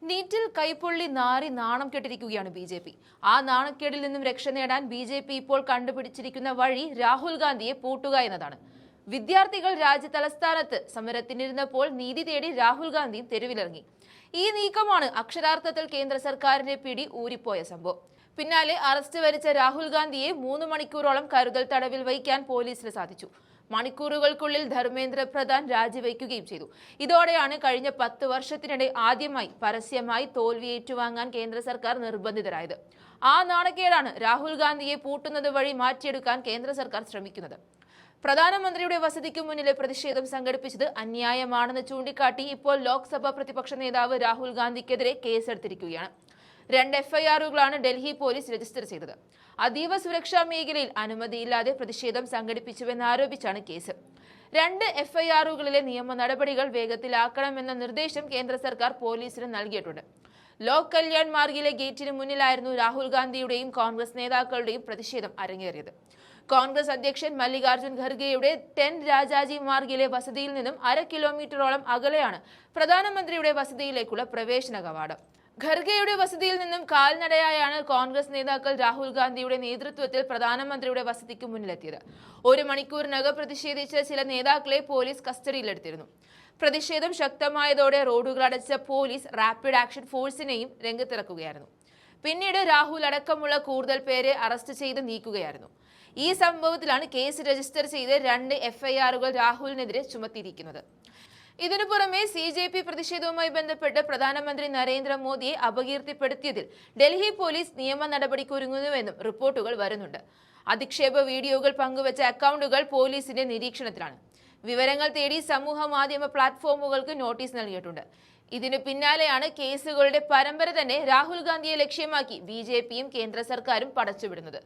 നീറ്റിൽ കൈപ്പൊള്ളി നാറി നാണം കെട്ടിരിക്കുകയാണ് ബി.ജെ.പി. ആ നാണക്കേടിൽ നിന്നും രക്ഷ നേടാൻ ബി.ജെ.പി. ഇപ്പോൾ കണ്ടുപിടിച്ചിരിക്കുന്ന വഴി രാഹുൽ ഗാന്ധിയെ പൂട്ടുക എന്നതാണ്. വിദ്യാർത്ഥികൾ രാജ്യതലസ്ഥാനത്ത് സമരത്തിനിരുന്നപ്പോൾ നീതി തേടി രാഹുൽ ഗാന്ധിയും തെരുവിലിറങ്ങി. ഈ നീക്കമാണ് അക്ഷരാർത്ഥത്തിൽ കേന്ദ്ര സർക്കാരിന്റെ പിടി ഊരിപ്പോയ സംഭവം. പിന്നാലെ അറസ്റ്റ് വരിച്ച രാഹുൽ ഗാന്ധിയെ 3 മണിക്കൂറോളം കരുതൽ തടവിൽ വയ്ക്കാൻ പോലീസിന് സാധിച്ചു. മണിക്കൂറുകൾക്കുള്ളിൽ ധർമ്മേന്ദ്ര പ്രധാൻ രാജിവെക്കുകയും ചെയ്തു. ഇതോടെയാണ് കഴിഞ്ഞ 10 വർഷത്തിനിടെ ആദ്യമായി പരസ്യമായി തോൽവി ഏറ്റുവാങ്ങാൻ കേന്ദ്ര സർക്കാർ നിർബന്ധിതരായത്. ആ നാണക്കേടാണ് രാഹുൽ ഗാന്ധിയെ പൂട്ടുന്നത് വഴി മാറ്റിയെടുക്കാൻ കേന്ദ്ര സർക്കാർ ശ്രമിക്കുന്നത്. പ്രധാനമന്ത്രിയുടെ വസതിക്ക് മുന്നിലെ പ്രതിഷേധം സംഘടിപ്പിച്ചത് അന്യായമാണെന്ന് ചൂണ്ടിക്കാട്ടി ഇപ്പോൾ ലോക്സഭാ പ്രതിപക്ഷ നേതാവ് രാഹുൽ ഗാന്ധിക്കെതിരെ കേസെടുത്തിരിക്കുകയാണ്. 2 എഫ്ഐആറുകളാണ് ഡൽഹി പോലീസ് രജിസ്റ്റർ ചെയ്തത്. അതീവ സുരക്ഷാ മേഖലയിൽ അനുമതിയില്ലാതെ പ്രതിഷേധം സംഘടിപ്പിച്ചുവെന്നാരോപിച്ചാണ് കേസ്. 2 എഫ്ഐആറുകളിലെ നിയമ നടപടികൾ വേഗത്തിലാക്കണമെന്ന നിർദ്ദേശം കേന്ദ്ര സർക്കാർ പോലീസിന് നൽകിയിട്ടുണ്ട്. ലോക് കല്യാൺ മാർഗിലെ ഗേറ്റിന് മുന്നിലായിരുന്നു രാഹുൽ ഗാന്ധിയുടെയും കോൺഗ്രസ് നേതാക്കളുടെയും പ്രതിഷേധം അരങ്ങേറിയത്. കോൺഗ്രസ് അധ്യക്ഷൻ മല്ലികാർജ്ജുൻ ഖർഗെയുടെ 10 രാജാജി മാർഗിലെ വസതിയിൽ നിന്നും 1/2 കിലോമീറ്ററോളം അകലെയാണ് പ്രധാനമന്ത്രിയുടെ വസതിയിലേക്കുള്ള പ്രവേശന കവാടം. ഖർഗെയുടെ വസതിയിൽ നിന്നും കാൽനടയായാണ് കോൺഗ്രസ് നേതാക്കൾ രാഹുൽ ഗാന്ധിയുടെ നേതൃത്വത്തിൽ പ്രധാനമന്ത്രിയുടെ വസതിക്ക് മുന്നിലെത്തിയത്. 1 മണിക്കൂറിനകം പ്രതിഷേധിച്ച ചില നേതാക്കളെ പോലീസ് കസ്റ്റഡിയിലെടുത്തിരുന്നു. പ്രതിഷേധം ശക്തമായതോടെ റോഡുകൾ അടച്ച പോലീസ് റാപ്പിഡ് ആക്ഷൻ ഫോഴ്സിനെയും രംഗത്തിറക്കുകയായിരുന്നു. പിന്നീട് രാഹുൽ അടക്കമുള്ള കൂടുതൽ പേരെ അറസ്റ്റ് ചെയ്ത് നീക്കുകയായിരുന്നു. ഈ സംഭവത്തിലാണ് കേസ് രജിസ്റ്റർ ചെയ്ത് 2 എഫ്ഐആറുകൾ രാഹുലിനെതിരെ ചുമത്തിയിരിക്കുന്നത്. ഇതിനു പുറമെ CJP പ്രതിഷേധവുമായി ബന്ധപ്പെട്ട് പ്രധാനമന്ത്രി നരേന്ദ്രമോദിയെ അപകീർത്തിപ്പെടുത്തിയതിൽ ഡൽഹി പോലീസ് നിയമ നടപടിക്കൊരുങ്ങുന്നുവെന്നും റിപ്പോർട്ടുകൾ വരുന്നുണ്ട്. അധിക്ഷേപ വീഡിയോകൾ പങ്കുവച്ച അക്കൗണ്ടുകൾ പോലീസിന്റെ നിരീക്ഷണത്തിലാണ്. വിവരങ്ങൾ തേടി സമൂഹ മാധ്യമ പ്ലാറ്റ്ഫോമുകൾക്ക് നോട്ടീസ് നൽകിയിട്ടുണ്ട്. ഇതിനു പിന്നാലെയാണ് കേസുകളുടെ പരമ്പര തന്നെ രാഹുൽ ഗാന്ധിയെ ലക്ഷ്യമാക്കി BJPയും കേന്ദ്ര സർക്കാരും പടച്ചുവിടുന്നത്.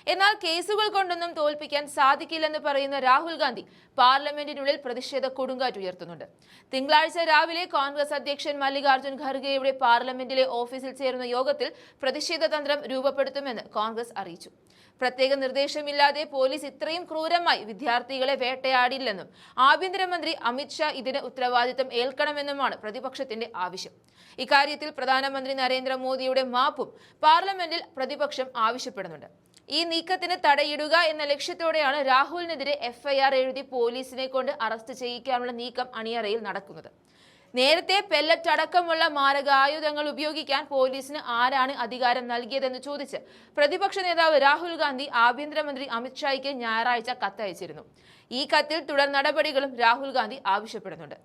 എന്നാൽ കേസുകൾ കൊണ്ടൊന്നും തോൽപ്പിക്കാൻ സാധിക്കില്ലെന്ന് പറയുന്ന രാഹുൽ ഗാന്ധി പാർലമെന്റിനുള്ളിൽ പ്രതിഷേധ കൊടുങ്കാറ്റുയർത്തുന്നുണ്ട്. തിങ്കളാഴ്ച രാവിലെ കോൺഗ്രസ് അധ്യക്ഷൻ മല്ലികാർജ്ജുൻ ഖർഗെയുടെ പാർലമെന്റിലെ ഓഫീസിൽ ചേരുന്ന യോഗത്തിൽ പ്രതിഷേധ തന്ത്രം രൂപപ്പെടുത്തുമെന്ന് കോൺഗ്രസ് അറിയിച്ചു. പ്രത്യേക നിർദ്ദേശമില്ലാതെ പോലീസ് ഇത്രയും ക്രൂരമായി വിദ്യാർത്ഥികളെ വേട്ടയാടില്ലെന്നും ആഭ്യന്തരമന്ത്രി അമിത്ഷാ ഇതിന് ഉത്തരവാദിത്തം ഏൽക്കണമെന്നുമാണ് പ്രതിപക്ഷത്തിന്റെ ആവശ്യം. ഇക്കാര്യത്തിൽ പ്രധാനമന്ത്രി നരേന്ദ്രമോദിയുടെ മാപ്പും പാർലമെന്റിൽ പ്രതിപക്ഷം ആവശ്യപ്പെടുന്നുണ്ട്. ഈ നീക്കത്തിന് തടയിടുക എന്ന ലക്ഷ്യത്തോടെയാണ് രാഹുലിനെതിരെ എഫ്ഐആർ എഴുതി പോലീസിനെ കൊണ്ട് അറസ്റ്റ് ചെയ്യിക്കാനുള്ള നീക്കം അണിയറയിൽ നടക്കുന്നത്. നേരത്തെ പെല്ലറ്റ് അടക്കമുള്ള മാരകായുധങ്ങൾ ഉപയോഗിക്കാൻ പോലീസിന് ആരാണ് അധികാരം നൽകിയതെന്ന് ചോദിച്ച് പ്രതിപക്ഷ നേതാവ് രാഹുൽ ഗാന്ധി ആഭ്യന്തരമന്ത്രി അമിത്ഷായ്ക്ക് ഞായറാഴ്ച കത്തയച്ചിരുന്നു. ഈ കത്തിൽ തുടർ നടപടികളും രാഹുൽ ഗാന്ധി ആവശ്യപ്പെടുന്നുണ്ട്.